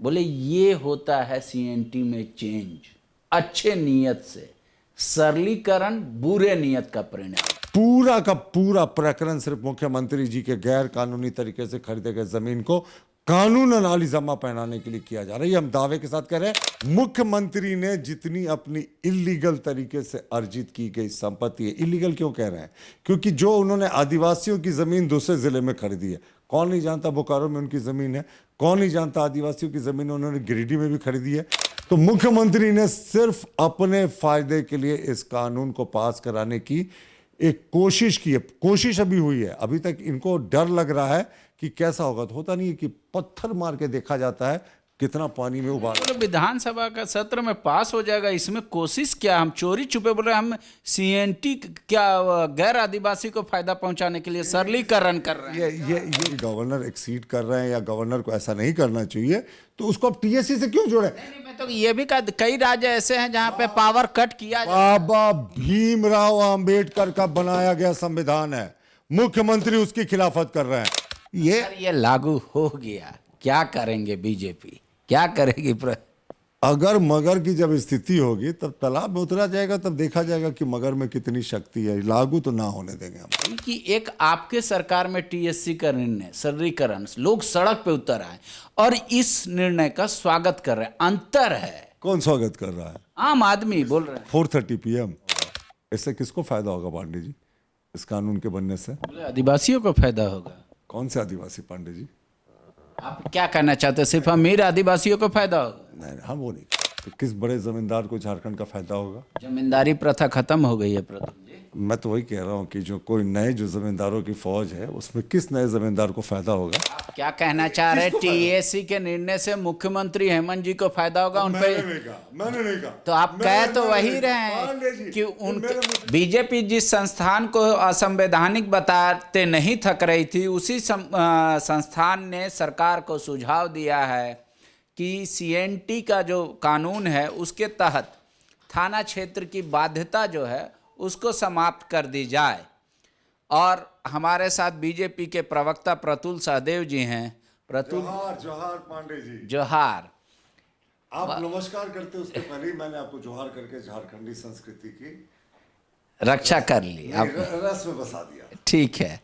बोले ये होता है सीएनटी में चेंज, अच्छे नियत से सरलीकरण बुरे नियत का परिणाम। पूरा का पूरा प्रकरण सिर्फ मुख्यमंत्री जी के गैर कानूनी तरीके से खरीदे गए जमीन को कानून नाली जमा पहनाने के लिए किया जा रहा है। ये हम दावे के साथ कह रहे हैं, मुख्यमंत्री ने जितनी अपनी इलीगल तरीके से अर्जित की गई संपत्ति है, इलीगल क्यों कह रहे हैं, क्योंकि जो उन्होंने आदिवासियों की जमीन दूसरे जिले में खरीदी है, कौन नहीं जानता बोकारो में उनकी जमीन है, कौन नहीं जानता आदिवासियों की जमीन उन्होंने गिरिडीह में भी खरीदी है। तो मुख्यमंत्री ने सिर्फ अपने फायदे के लिए इस कानून को पास कराने की एक कोशिश की है। कोशिश अभी हुई है, अभी तक इनको डर लग रहा है कि कैसा होगा। तो होता नहीं है कि पत्थर मार के देखा जाता है कितना पानी में उबाल। बोले विधानसभा का सत्र में पास हो जाएगा, इसमें कोशिश क्या, हम चोरी छुपे बोल रहे हैं, हम सीएनटी क्या गैर आदिवासी को फायदा पहुंचाने के लिए सरलीकरण कर रहे हैं। ये गवर्नर एक्सीड कर रहे हैं या गवर्नर को ऐसा नहीं करना चाहिए, तो उसको अब टीएससी से क्यों जोड़े? नहीं, मैं तो ये भी कहा कई राज्य ऐसे हैं जहां पे पावर कट किया बाबा भीमराव अंबेडकर का बनाया गया संविधान है, मुख्यमंत्री उसकी खिलाफत कर रहे हैं। ये लागू हो गया, क्या करेंगे बीजेपी, क्या करेगी? अगर मगर की जब स्थिति होगी तब तालाब में उतरा जाएगा, तब देखा जाएगा कि मगर में कितनी शक्ति है। लागू तो ना होने देंगे हम। कि एक आपके सरकार में टीएससी का निर्णय सरलीकरण, लोग सड़क पे उतर आए और इस निर्णय का स्वागत कर रहे हैं। अंतर है, कौन स्वागत कर रहा है? आम आदमी बोल रहे हैं। 4:30 PM। इससे किसको फायदा होगा पांडे जी, इस कानून के बनने से? आदिवासियों को फायदा होगा। कौन से आदिवासी पांडे जी? आप क्या कहना चाहते हैं, सिर्फ अमीर आदिवासियों को फायदा होगा? नहीं, हम वो नहीं। तो किस बड़े जमींदार को झारखंड का फायदा होगा? जमींदारी प्रथा खत्म हो गई है प्रथम जी। मैं तो वही कह रहा हूँ कि जो कोई नए जो जमींदारों की फौज है, उसमें किस नए जमींदार को फायदा होगा? आप क्या कहना चाह रहे हैं, टीएससी के निर्णय से मुख्यमंत्री हेमंत जी को फायदा होगा? उन पे मैंने नहीं कहा। तो आप कह तो वही रहे हैं कि उन बीजेपी जिस संस्थान को असंवैधानिक बताते नहीं थक रही थी, उसी संस्थान ने सरकार को सुझाव दिया है कि सीएनटी का जो कानून है उसके तहत थाना क्षेत्र की बाध्यता जो है उसको समाप्त कर दी जाए। और हमारे साथ बीजेपी के प्रवक्ता प्रतुल सहदेव जी हैं। प्रतुल, जोहार पांडे जी। जोहार। आप नमस्कार करते उसके पहले ही मैंने आपको जोहार करके झारखंडी संस्कृति की रक्षा कर ली, आप रस में बसा दिया। ठीक है।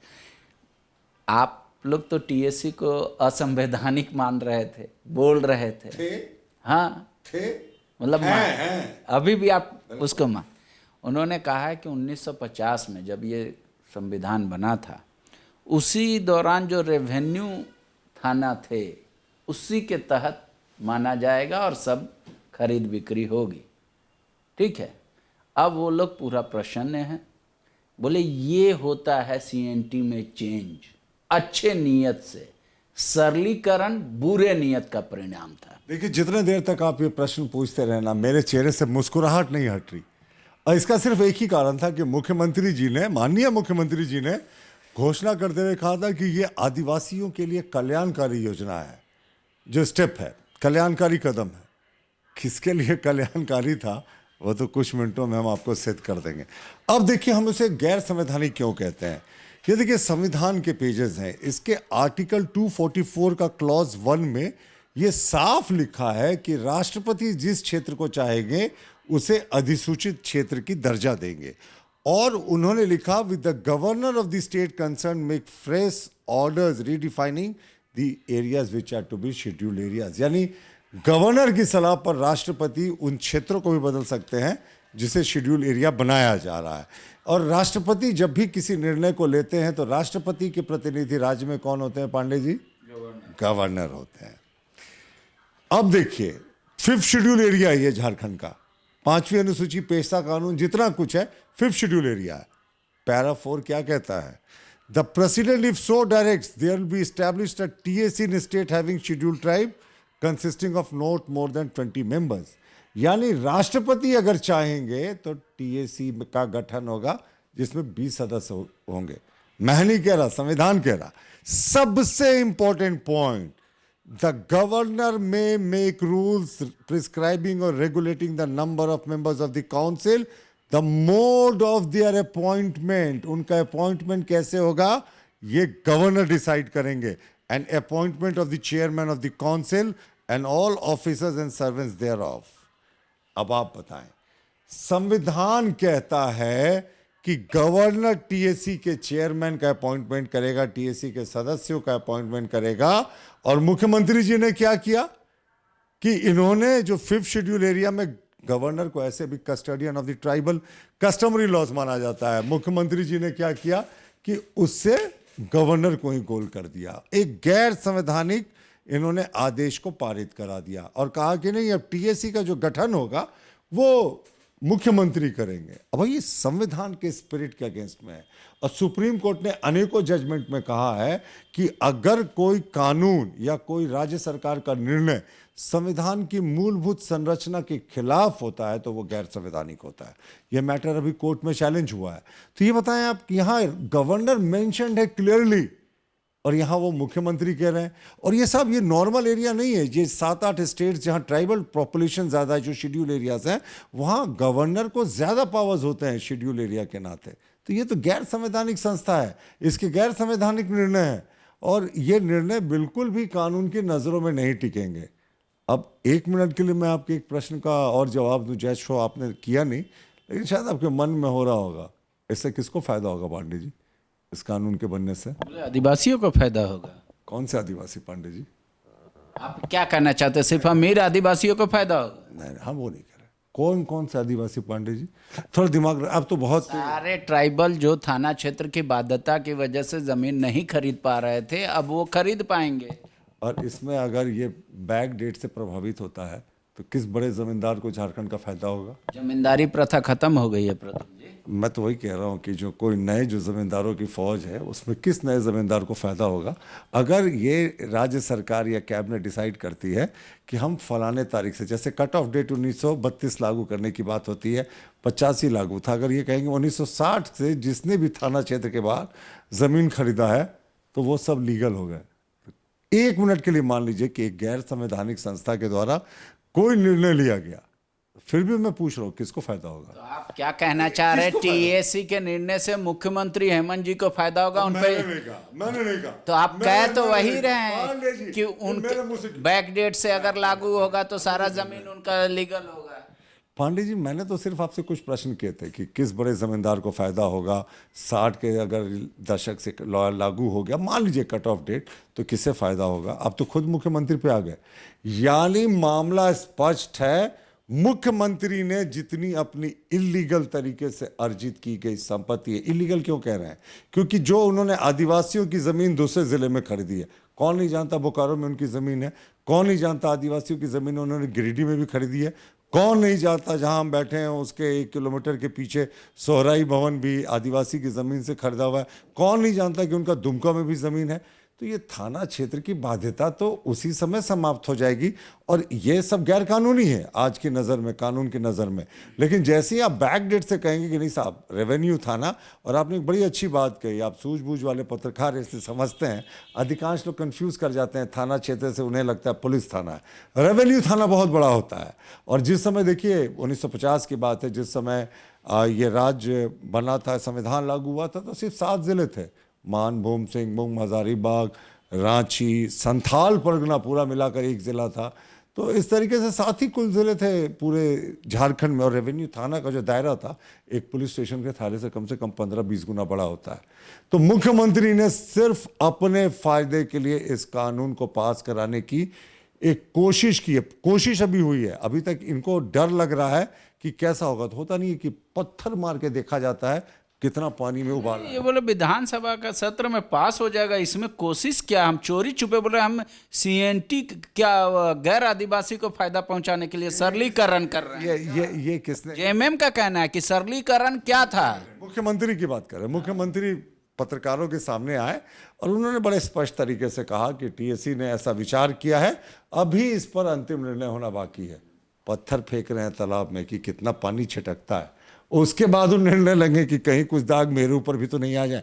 आप लोग तो टीएससी को असंवैधानिक मान रहे थे, बोल रहे थे। हाँ थे, मतलब अभी भी आप उसको मान। उन्होंने कहा है कि 1950 में जब ये संविधान बना था, उसी दौरान जो रेवेन्यू थाना थे उसी के तहत माना जाएगा और सब खरीद बिक्री होगी। ठीक है। अब वो लोग पूरा प्रसन्न हैं। बोले ये होता है सीएनटी में चेंज, अच्छे नियत से सरलीकरण बुरे नियत का परिणाम था। देखिए, जितने देर तक आप ये प्रश्न पूछते रहना, मेरे चेहरे से मुस्कुराहट नहीं हट रही। और इसका सिर्फ एक ही कारण था कि मुख्यमंत्री जी ने, माननीय मुख्यमंत्री जी ने घोषणा करते हुए कहा था कि ये आदिवासियों के लिए कल्याणकारी योजना है, जो स्टेप है, कल्याणकारी कदम है। किसके लिए कल्याणकारी था वो तो कुछ मिनटों में हम आपको सिद्ध कर देंगे। अब देखिए, हम उसे गैर संवैधानिक क्यों कहते हैं। ये देखिए, संविधान के पेजेस हैं, इसके आर्टिकल 244 का क्लॉज 1 में ये साफ लिखा है कि राष्ट्रपति जिस क्षेत्र को चाहेंगे उसे अधिसूचित क्षेत्र की दर्जा देंगे। और उन्होंने लिखा, with the governor of the state concern make fresh orders redefining the areas which are to be scheduled areas. यानी गवर्नर की सलाह पर राष्ट्रपति उन क्षेत्रों को भी बदल सकते हैं जिसे शेड्यूल एरिया बनाया जा रहा है। और राष्ट्रपति जब भी किसी निर्णय को लेते हैं तो राष्ट्रपति के प्रतिनिधि राज्य में कौन होते हैं पांडे जी? गवर्नर होते हैं। अब देखिए, 5th शेड्यूल एरिया है ये झारखंड का, 5वीं अनुसूची, पेशा कानून, जितना कुछ है 5th शेड्यूल एरिया है। पैरा 4 क्या कहता है? The president if so directs there will be established a TSC in state having scheduled tribe consisting of not more than 20 members. यानी राष्ट्रपति अगर चाहेंगे तो टीएससी का गठन होगा जिसमें 20 सदस्य होंगे। मैं नहीं कह रहा, संविधान कह रहा। सबसे important point, the governor may make rules prescribing or regulating the number of members of the council, the mode of their appointment, उनका अपॉइंटमेंट कैसे होगा ये गवर्नर डिसाइड करेंगे, and appointment of the chairman of the council and all officers and servants thereof. अब आप बताएं, संविधान कहता है कि गवर्नर टीएससी के चेयरमैन का अपॉइंटमेंट करेगा, टीएससी के सदस्यों का अपॉइंटमेंट करेगा, और मुख्यमंत्री जी ने क्या किया कि इन्होंने जो 5th शेड्यूल एरिया में गवर्नर को ऐसे भी custodian of the tribal customary laws माना जाता है, मुख्यमंत्री जी ने क्या किया कि उससे गवर्नर को ही गोल कर दिया। एक गैर संवैधानिक इन्होंने आदेश को पारित करा दिया और कहा कि नहीं, अब टीएससी का जो गठन होगा वो मुख्यमंत्री करेंगे। अब ये संविधान के स्पिरिट के अगेंस्ट में है। और सुप्रीम कोर्ट ने अनेकों जजमेंट में कहा है कि अगर कोई कानून या कोई राज्य सरकार का निर्णय संविधान की मूलभूत संरचना के खिलाफ होता है तो वो गैर संवैधानिक होता है। यह मैटर अभी कोर्ट में चैलेंज हुआ है। तो ये बताएं आप, यहाँ गवर्नर मेंशन्ड है क्लियरली और यहाँ वो मुख्यमंत्री कह रहे हैं। और ये सब ये नॉर्मल एरिया नहीं है। ये 7-8 स्टेट्स जहाँ ट्राइबल पॉपुलेशन ज़्यादा है, जो शेड्यूल एरियाज हैं, वहाँ गवर्नर को ज़्यादा पावर्स होते हैं शेड्यूल एरिया के नाते। तो ये तो गैर संवैधानिक संस्था है, इसके गैर संवैधानिक निर्णय है और ये निर्णय बिल्कुल भी कानून की नज़रों में नहीं टिकेंगे। अब 1 मिनट के लिए मैं आपके एक प्रश्न का और जवाब दूं। जज शो आपने किया नहीं, लेकिन शायद आपके मन में हो रहा होगा, इससे किसको फायदा होगा पांडे जी, इस कानून के बनने से? आदिवासियों को फायदा होगा। कौन से आदिवासी पांडे जी? आप क्या कहना चाहते हैं? सिर्फ अमीर आदिवासियों को फायदा होगा? नहीं, हम वो नहीं कह रहे। कौन कौन से आदिवासी पांडे जी? थोड़ा दिमाग, अब तो बहुत सारे ट्राइबल जो थाना क्षेत्र की बाध्यता की वजह से जमीन नहीं खरीद पा रहे थे, अब वो खरीद पाएंगे। और इसमें अगर ये बैक डेट से प्रभावित होता है तो किस बड़े जमींदार को झारखंड का फायदा होगा? जमींदारी प्रथा खत्म हो गई है प्रथम जी। मैं तो वही कह रहा हूँ कि जो कोई नए जो जमींदारों की फौज है उसमें किस नए जमींदार को फायदा होगा? अगर ये राज्य सरकार या कैबिनेट डिसाइड करती है कि हम फलाने तारीख से, जैसे कट ऑफ डेट 1932 लागू करने की बात होती है, 85 लागू था, अगर ये कहेंगे 1960 से जिसने भी थाना क्षेत्र के बाहर ज़मीन खरीदा है तो वो सब लीगल हो गए। 1 मिनट के लिए मान लीजिए कि एक गैर संवैधानिक संस्था के द्वारा कोई निर्णय लिया गया, फिर भी मैं पूछ रहा हूँ किसको फायदा होगा? तो आप क्या कहना चाह रहे हैं? टीएससी के निर्णय से मुख्यमंत्री हेमंत जी को फायदा होगा? उन पे मैंने नहीं कहा। तो आप कह तो वही रहे हैं कि उनके बैक डेट से अगर लागू होगा तो सारा जमीन उनका लीगल होगा। पांडे जी, मैंने तो सिर्फ आपसे कुछ प्रश्न किए थे कि किस बड़े जमींदार को फायदा होगा। 60 के अगर दशक से लागू हो गया, मान लीजिए कट ऑफ डेट, तो किससे फायदा होगा? आप तो खुद मुख्यमंत्री पे आ गए। यानी मामला स्पष्ट है, मुख्यमंत्री ने जितनी अपनी इलीगल तरीके से अर्जित की गई संपत्ति है, इलीगल क्यों कह रहे हैं? क्योंकि जो उन्होंने आदिवासियों की जमीन दूसरे जिले में खरीदी है, कौन नहीं जानता बोकारो में उनकी जमीन है? कौन नहीं जानता आदिवासियों की जमीन उन्होंने गिरिडीह में भी खरीदी है? कौन नहीं जानता जहां हम बैठे हैं उसके 1 किलोमीटर के पीछे सोहराई भवन भी आदिवासी की ज़मीन से खरीदा हुआ है? कौन नहीं जानता कि उनका दुमका में भी ज़मीन है? तो ये थाना क्षेत्र की बाध्यता तो उसी समय समाप्त हो जाएगी और ये सब गैर कानूनी है आज की नज़र में, कानून की नज़र में। लेकिन जैसे ही आप बैक डेट से कहेंगे कि नहीं साहब रेवेन्यू थाना, और आपने एक बड़ी अच्छी बात कही, आप सूझबूझ वाले पत्रकार इससे समझते हैं। अधिकांश लोग कंफ्यूज कर जाते हैं, थाना क्षेत्र से उन्हें लगता है पुलिस थाना है, रेवेन्यू थाना बहुत बड़ा होता है। और जिस समय देखिए 1950 की बात है, जिस समय ये राज्य बना था, संविधान लागू हुआ था, तो सिर्फ 7 जिले थे, मानभूम, सिंहभूम, हजारीबाग, रांची, संथाल परगना पूरा मिलाकर 1 जिला था। तो इस तरीके से 7 ही कुल जिले थे पूरे झारखंड में। और रेवेन्यू थाना का जो दायरा था एक पुलिस स्टेशन के थाने से कम 15-20 गुना बड़ा होता है। तो मुख्यमंत्री ने सिर्फ अपने फायदे के लिए इस कानून को पास कराने की एक कोशिश की है। कोशिश अभी हुई है, अभी तक इनको डर लग रहा है कि कैसा होगा। तो होता नहीं है कि पत्थर मार के देखा जाता है कितना पानी में उबाल रहा है। ये बोले विधानसभा का सत्र में पास हो जाएगा, इसमें कोशिश क्या? हम चोरी छुपे बोल रहे हैं, हम सीएनटी क्या गैर आदिवासी को फायदा पहुंचाने के लिए सरलीकरण कर रहे हैं। ये किसने? जेएमएम का कहना है कि सरलीकरण क्या था? मुख्यमंत्री की बात कर रहे हैं। मुख्यमंत्री पत्रकारों के सामने आए और उन्होंने बड़े स्पष्ट तरीके से कहा कि टीएससी ने ऐसा विचार किया है, अभी इस पर अंतिम निर्णय होना बाकी है। पत्थर फेंक रहे हैं तालाब में कि कितना पानी छिटकता है, उसके बाद वो निर्णय लेंगे कि कहीं कुछ दाग मेरे ऊपर भी तो नहीं आ जाए।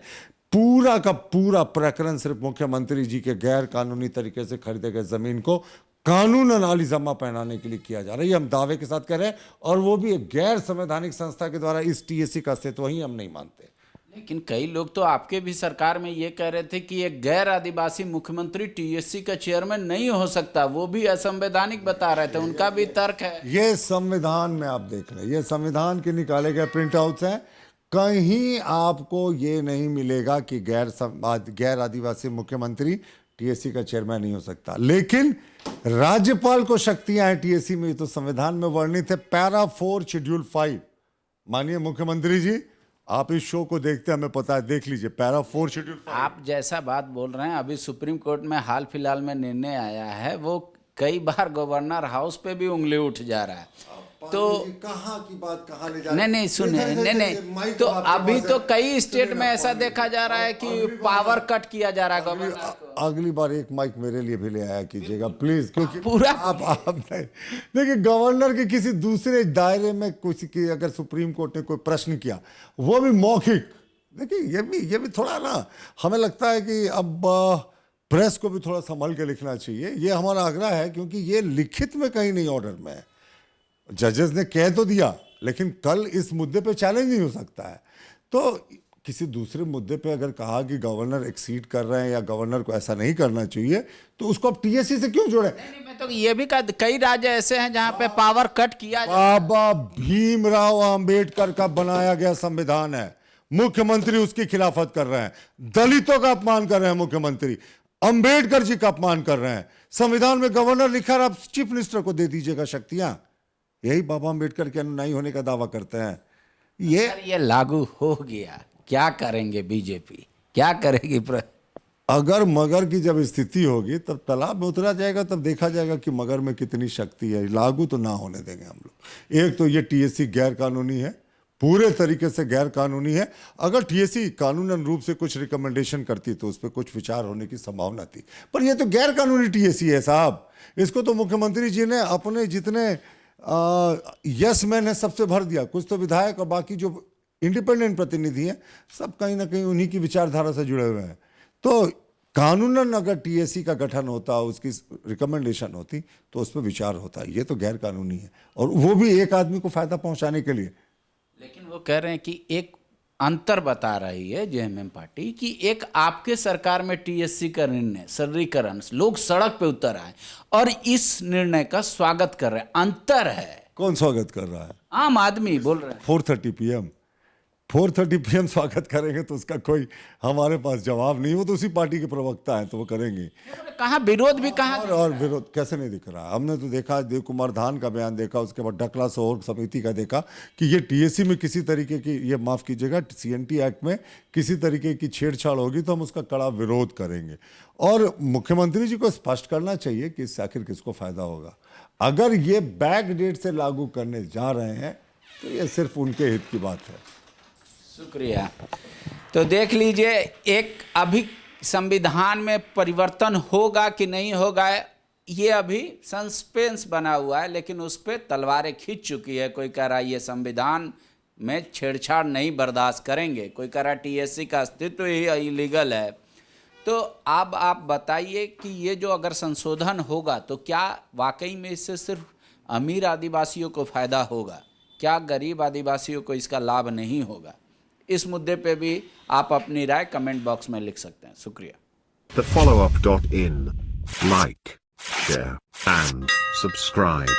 पूरा का पूरा प्रकरण सिर्फ मुख्यमंत्री जी के गैर कानूनी तरीके से खरीदे गए जमीन को कानूनन आलिज़मा पहनाने के लिए किया जा रहा है। ये हम दावे के साथ कह रहे हैं, और वो भी एक गैर संवैधानिक संस्था के द्वारा। इस टीएससी का अस्तित्व ही हम नहीं मानते। लेकिन कई लोग तो आपके भी सरकार में ये कह रहे थे कि एक गैर आदिवासी मुख्यमंत्री टीएससी का चेयरमैन नहीं हो सकता, वो भी असंवैधानिक बता रहे थे, उनका भी तर्क है। ये संविधान में आप देख लें, ये संविधान के निकाले गए प्रिंट आउट्स हैं, कहीं आपको ये नहीं मिलेगा कि गैर आदिवासी मुख्यमंत्री टीएससी का चेयरमैन नहीं हो सकता। लेकिन राज्यपाल को शक्तियां हैं टीएससी में, तो संविधान में वर्णित है, पैरा 4 शेड्यूल 5। माननीय मुख्यमंत्री जी, आप इस शो को देखते हैं, हमें पता है, देख लीजिए पैरा 4 शेड्यूल 5। आप जैसा बात बोल रहे हैं, अभी सुप्रीम कोर्ट में हाल फिलहाल में निर्णय आया है, वो कई बार गवर्नर हाउस पे भी उंगली उठ जा रहा है। तो कहाँ की बात कहाँ ले जा नहीं सुने, नहीं तो अभी तो कई स्टेट में ऐसा देखा जा रहा है कि पावर कट किया जा रहा है गवर्नर को। अगली बार एक माइक मेरे लिए भी ले आया कीजिएगा प्लीज, क्योंकि पूरा आप नहीं देखिए, गवर्नर के किसी दूसरे दायरे में कुछ की अगर सुप्रीम कोर्ट ने कोई प्रश्न किया, वो भी मौखिक, देखिए ये भी थोड़ा ना, हमें लगता है कि अब प्रेस को भी थोड़ा संभल के लिखना चाहिए, ये हमारा आग्रह है, क्योंकि ये लिखित में कहीं नहीं ऑर्डर में है। जजेस ने कह तो दिया, लेकिन कल इस मुद्दे पे चैलेंज नहीं हो सकता है। तो किसी दूसरे मुद्दे पे अगर कहा कि गवर्नर एक्सीड कर रहे हैं या गवर्नर को ऐसा नहीं करना चाहिए, तो उसको आप टीएससी से क्यों जोड़े? नहीं, मैं तो ये भी कई राज्य ऐसे हैं जहां पे पावर कट किया बाबा भीमराव अंबेडकर का बनाया गया संविधान है, मुख्यमंत्री उसकी खिलाफत कर रहे हैं, दलितों का अपमान कर रहे हैं मुख्यमंत्री, अंबेडकर जी का अपमान कर रहे हैं। संविधान में गवर्नर लिखा, आप चीफ मिनिस्टर को दे दीजिएगा शक्तियां। यही बाबा अंबेडकर के अनुयायी होने का दावा करते हैं। ये लागू हो गया, क्या करेंगे बीजेपी, क्या करेगी? अगर मगर की जब स्थिति होगी तब तालाब में उतरा जाएगा, तब देखा जाएगा कि मगर में कितनी शक्ति है। लागू तो ना होने देंगे हम लोग। एक तो ये टीएससी गैर कानूनी है, पूरे तरीके से गैर कानूनी है। अगर टीएससी कानूनन रूप से कुछ रिकमेंडेशन करती तो उस पर कुछ विचार होने की संभावना थी, पर ये तो गैर कानूनी टीएससी है साहब। इसको तो मुख्यमंत्री जी ने अपने जितने यस मैन है सबसे भर दिया। कुछ तो विधायक और बाकी जो इंडिपेंडेंट प्रतिनिधि हैं सब कहीं ना कहीं उन्हीं की विचारधारा से जुड़े हुए हैं। तो कानूनन अगर टीएससी का गठन होता, उसकी रिकमेंडेशन होती, तो उस पर विचार होता। ये तो गैर कानूनी है, और वो भी एक आदमी को फायदा पहुंचाने के लिए। लेकिन वो कह रहे हैं कि एक अंतर बता रही है जेएमएम पार्टी कि एक आपके सरकार में टीएससी का निर्णय सरलीकरण, लोग सड़क पे उतर आए और इस निर्णय का स्वागत कर रहे हैं। अंतर है। कौन स्वागत कर रहा है? आम आदमी बोल रहे हैं। 4:30 PM स्वागत करेंगे तो उसका कोई हमारे पास जवाब नहीं। वो तो उसी पार्टी के प्रवक्ता हैं, तो वो करेंगे। कहाँ विरोध भी कहाँ, और विरोध कैसे नहीं दिख रहा? हमने तो देखा, देव कुमार धान का बयान देखा, उसके बाद डकला सोहर समिति का देखा कि ये टीएससी में किसी तरीके की, ये माफ कीजिएगा, सीएनटी एक्ट में किसी तरीके की छेड़छाड़ होगी तो हम उसका कड़ा विरोध करेंगे। और मुख्यमंत्री जी को स्पष्ट करना चाहिए कि इससे आखिर किसको फायदा होगा। अगर ये बैक डेट से लागू करने जा रहे हैं तो ये सिर्फ उनके हित की बात है। शुक्रिया। तो देख लीजिए, एक अभी संविधान में परिवर्तन होगा कि नहीं होगा, ये अभी सस्पेंस बना हुआ है, लेकिन उस पर तलवारें खींच चुकी है। कोई कह रहा है ये संविधान में छेड़छाड़ नहीं बर्दाश्त करेंगे, कोई कह रहा है टीएससी का अस्तित्व ही इलीगल है। तो अब आप बताइए कि ये जो अगर संशोधन होगा तो क्या वाकई में इससे सिर्फ अमीर आदिवासियों को फायदा होगा, क्या गरीब आदिवासियों को इसका लाभ नहीं होगा? इस मुद्दे पे भी आप अपनी राय कमेंट बॉक्स में लिख सकते हैं। शुक्रिया। TheFollowUp.in. Like, share, and subscribe.